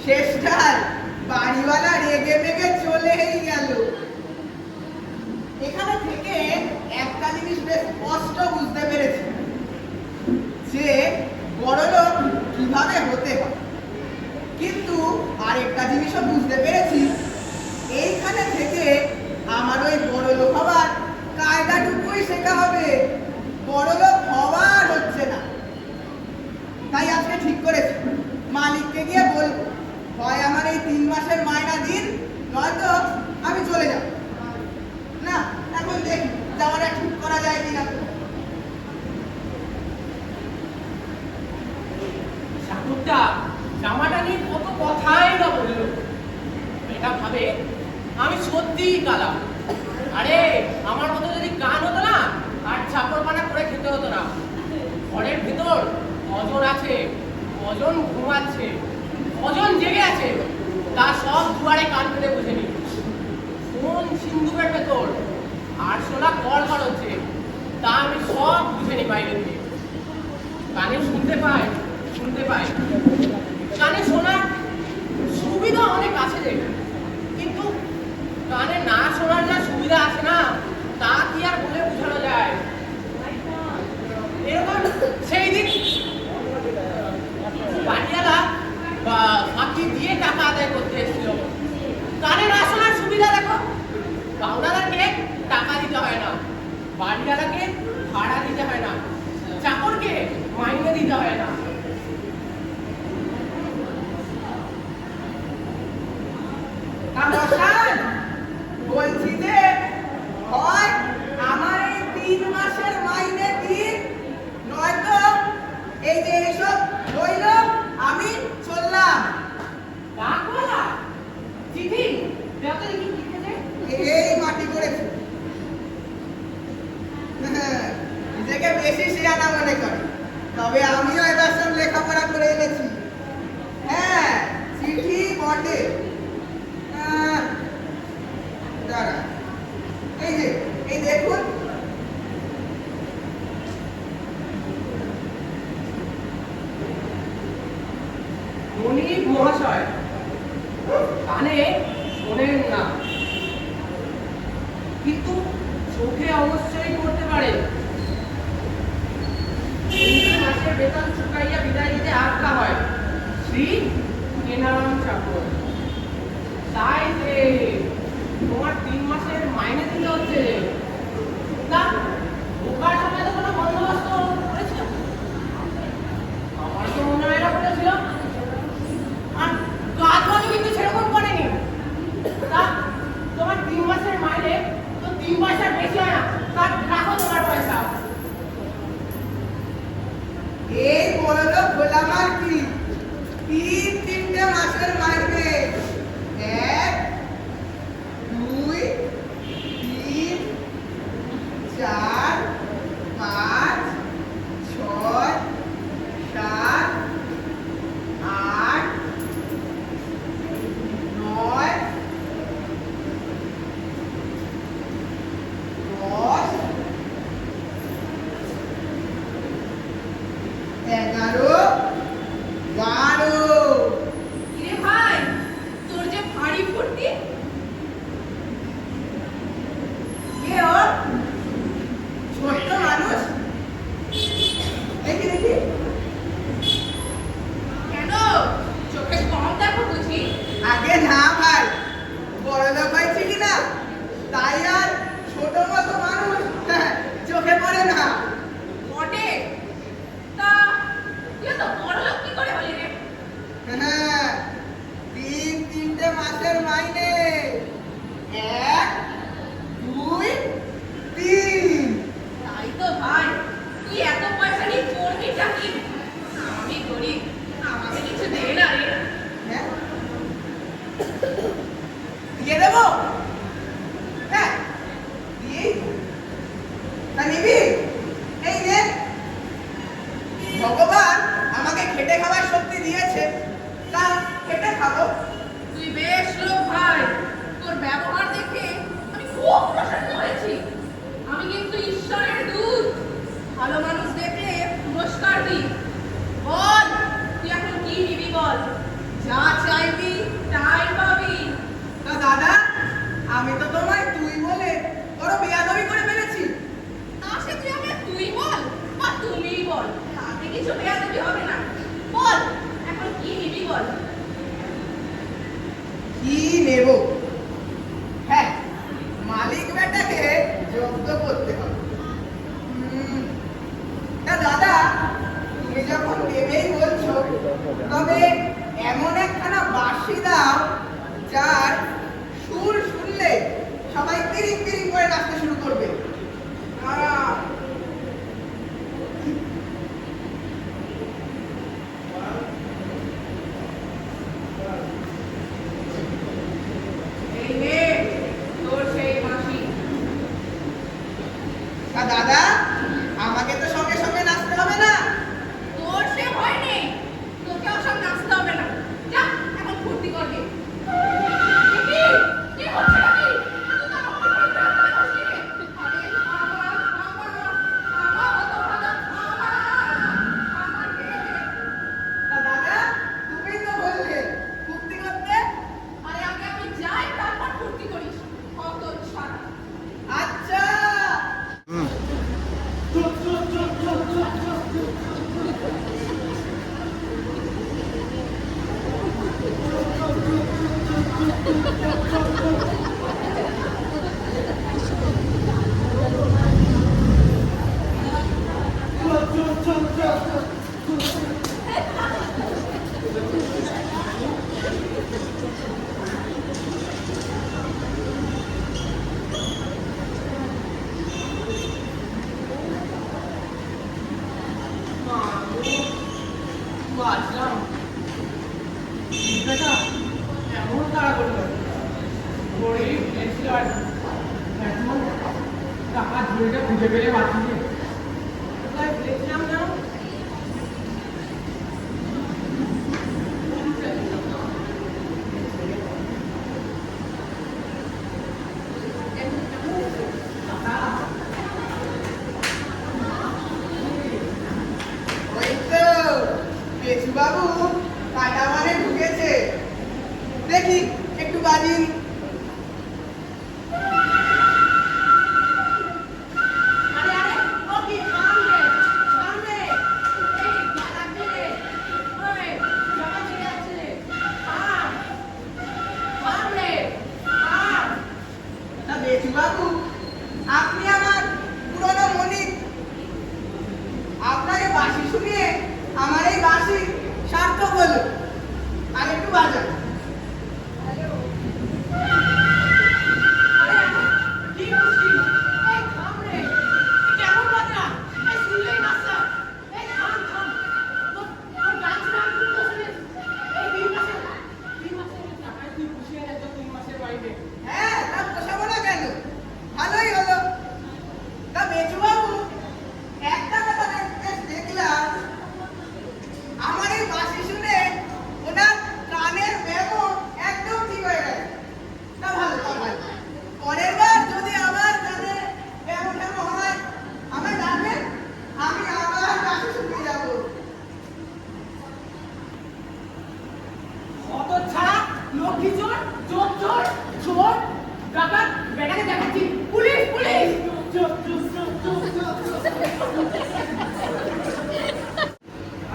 শেষটায় বাড়িওয়ালা রেগে মেগে চলেই গেল। এখানে থেকে একটা জিনিস বেশ স্পষ্ট বুঝতে পেরেছি যে বড়লোক কিভাবে হতে হয়, কিন্তু আরেকটা জিনিসও বুঝতে পেরেছি এইখানে থেকে আমার ওই বড়লোক হবার কায়দাটুকুই শেখা হবে, বড়লোক হওয়ার হচ্ছে না। তাই আজকে ঠিক করেছি মালিককে গিয়ে বলবো, হয় আমার এই 3 মাসের মাইনা দিন, নয়তো আমি চলে যাব। না, এখন দেখি যাওয়াটা ঠিক করা যায় কিনা। ঠাকুরটা জামাটা নিয়ে কত কথাই না বললো। এটা ভাবে আমি সত্যিই কালা। আরে আমার মতো যদি গান হতো না, আর চাপড়পানা করে খেতে হতো না। ঘরের ভিতর কজন আছে, কজন ঘুমাচ্ছে, কজন জেগে আছে, তা সব দুয়ারে কান পেতে বুঝে নি। কোন সিন্ধুকের ভেতর আর শোনা কল হচ্ছে, তা আমি সব বুঝে নি বাইরে থেকে। কানে শুনতে পাই, কানে শোনার সুবিধা অনেক আছে রে, কিন্তু কানে না শোনার যা সুবিধা আছে না, তা কি আর বলে বোঝানো যায়? এরকম সেই দিন বাড়িওয়ালা ফাঁকি দিয়ে টাকা আদায় করতে এসেছিল। কানে না শোনার সুবিধা দেখো, পাওনাদারকে টাকা দিতে হয় না, বাড়িওয়ালাকে ভাড়া দিতে হয় না, চাকরকে মাইনে দিতে হয় না। বলছি যে হয় আমার এই 3 মাসের মাইনে দিন, নয়তো এই যে এসব হইল আমি চললাম। ডাকওয়ালা চিঠি দেখো দেখি লিখেছে। এই মাটি করেছে, নিজেকে বেশি শিয়ানা মনে করে, তবে আমিও এবার সব লেখাপড়া করে এনেছি। হ্যাঁ, চিঠি বটে। দাঁড়া, এই যে এই দেখুন, মনিব মহাশয়, কানে শোনেন না, কিন্তু চোখে অবশ্যই করতে পারেন। এই মাসের বেতন চুকাইয়া বিদায় দিতে আজ্ঞা হয়, শ্রী এনারাম ঠাকুর। তাই যে তোমার 3 মাসের মাইনে দিতে হচ্ছে, তা ঢোকার সময় তো কোনো বন্দোবস্ত করেছিল? আমার তো মনে হয় না করেছিল, আর কাজবাজও কিন্তু সেরকম করেনি। তা তোমার 3 মাসের মাইনে তো 3 পয়সার বেশি হয় না, তা রাখো তোমার পয়সা। এই বড়লোক হলাম আর কি, 3 মাসের মাইনে, 1 2 3 4 5 6 7 8 9 10 11 12। কিরে ভাই, তোর যে ভারী ফুর্তি। কে ও? ছোট্ট মানুষ, দেখি দেখি। কেন, চোখে কম দেখো বুঝি? আগে না ভাই, বড়লোক হয়েছে কিনা, তাই আর ছোট মতো মানুষ চোখে পড়ে না। বটে, তা তুই তো বড়লোক কি করে হলি রে? হ্যাঁ, 3 মাসের মাইনে, 1 2 3। তাই তো ভাই, তুই এত পয়সা নিয়ে করবি চাকরি, আমি গরিব, আমাকে কিছু দে না রে। হ্যাঁ, দিয়ে দেবো। হ্যাঁ, কি নেব? হ্যাঁ, মালিক বেটাকে জব্দ করতে হবে। তা দাদা, তুমি যখন নেবেই বলছো, তবে এমন একখানা বাঁশি দাও যার সুর শুনলে সবাই তিরিং তিরিং করে নাচতে শুরু করবে। এই নে তোর সেই বাঁশি। তা দাদা, আমাকে তো সঙ্গে সঙ্গে নাচতে হবে না। তোর সে ভয় নেই, তোকে ওসব নাচতে হবে না। যা এখন ফুর্তি করবি। কি হচ্ছে নাকি? এত তাড়াহুড়ো করে বের করে বসলি রে? আরে আমার অত ভালো আমার রে। তা দাদা, তুমি তো বললে ফুর্তি করতে। আরে আগে আমি যাই, তারপর ফুর্তি করিস। কত ছাড়া। আচ্ছা। বাঁচলাম। বেটা এমন তাড়া করলো, গরিব এসলার এখন টাকা ঝুড়িটা খুঁজে পেলে বাঁচিয়ে কোথায় দেখলাম না। ওই তো পেছু বাবু কাটা মানে ঢুকেছে। দেখি একটু বাজি। আরে আরে ও কি সামনে এই গালাতে রে। ওই জামা ছিঁড়ে যাচ্ছে রে। সামনে তা পেছু বাবু, আপনি আমার পুরনো মনিক। আপনাকে বাঁশি শুনিয়ে আমার এই বাঁশি সার্থক হলো। আর একটু বাজান। আরে কি খুশি এই সামনে কেমন বাজা এই শুনলেই নাচা এই থাম তোর ডান্স গান করতে শুনে এই তিন মাসের টাকায় তুই খুশি হয়ে তো 3 মাসের বাইরে। হ্যাঁ, তা পোষাবো না কেন? ভালোই হলো। তা মেজু বাবু, একটা কথা দেখলাম, আমার এই বাঁশি শুনে ওনার কানের ব্যামো একদম ঠিক হয়ে গেল। তা ভালো, তা ভালো। পরের বার যদি আবার কানে ব্যামো ট্যামো হয়, আমায় ডাকবেন, আমি আবার বাঁশি শুনতে যাবো। অত ছাড়া লক্ষ্মী চোর, চোর চোর, চোর, ডাকাত, বেটাকে দেখাচ্ছি, পুলিশ পুলিশ। চুপ চুপ চুপ চুপ চুপ চুপ।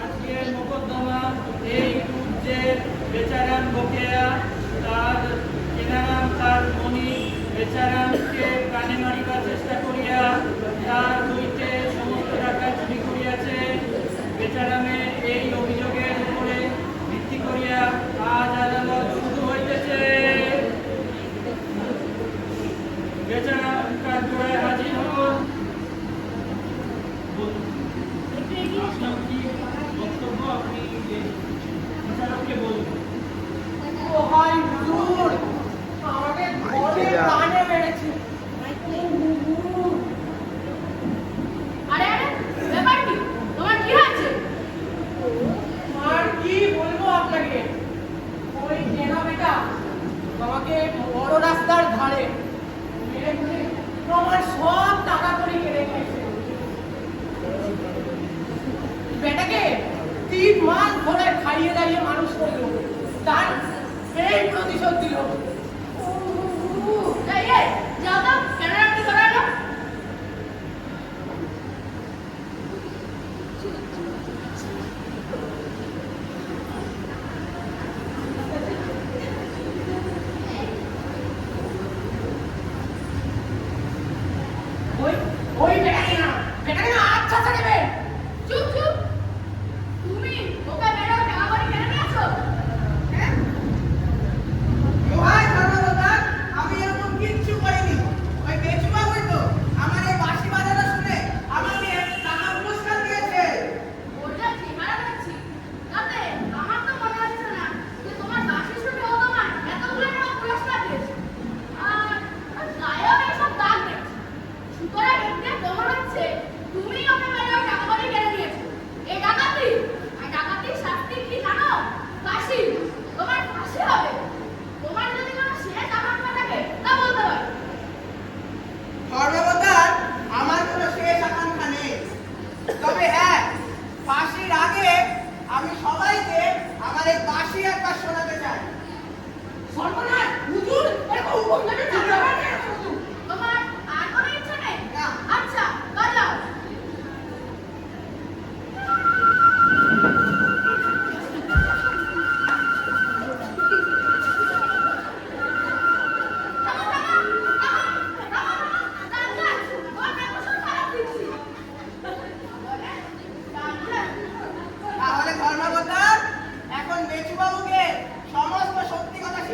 আজকের মোকদ্দমা এই সূর্যের বেচারাম বকেয়া তার কেনারাম তার মণি বেচারামকে প্রাণে মারিবার চেষ্টা করিয়া তার হইতে সমস্ত টাকা চুরি করিয়াছে। বেচারামে এই অভিযোগের উপরে ভিত্তি করিয়া আজ আদালত শুরু হইতেছে। বেচারাম কাঠগড়ায় হাজির হন। আপনার কি বক্তব্য? আপনি বিচারককে বলুন। ও ভাই হুজুর, আমাকে ধরে কানে মেরেছে। আরে আরে ব্যাপার কি তোমার কি হয়েছে? আর কি বলবো আপনাকে, ওই চেনা বেটা আমাকে বড় রাস্তার ধারে মেরে ফেলে আমার সব টাকা করে কেড়ে নিয়েছে। বেটাকে 3 মাস ধরে খাইয়ে দাঁড়িয়ে মানুষ করলো, তার এই প্রতিশোধ দিল। এই যাও তো কেন রাখতে ধরালো?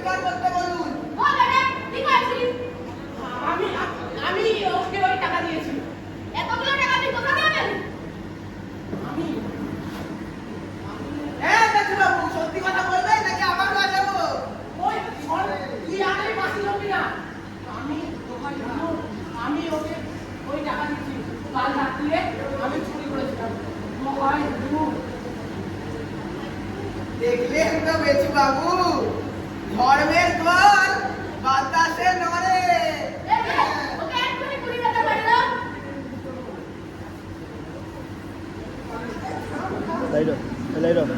স্বীকার করতে বলুন। বল রে, কি করেছিস? আমি আমি ওকে ওই টাকা দিয়েছি। এতগুলো টাকা তুই কোথা থেকে পেলি? আমি হ্যাঁ জেঠুবাবু, সত্যি কথা বলবেন নাকি আবার বাজাবো? ওই শোন, তুই আগেই বাসি লোকই না। আমি তোমার জন্য আমি ওকে ওই টাকা দিয়েছি। কাল রাত্রিরে আমি চুরি করেছিলাম। মোবাইল দুধ দেখলেন তো জেঠুবাবু, ধর্মের ফল বাতাসে নড়ে। এই রে, ওকে এক্ষুনি পুলিশ যেতে পারে না? Light off, light off.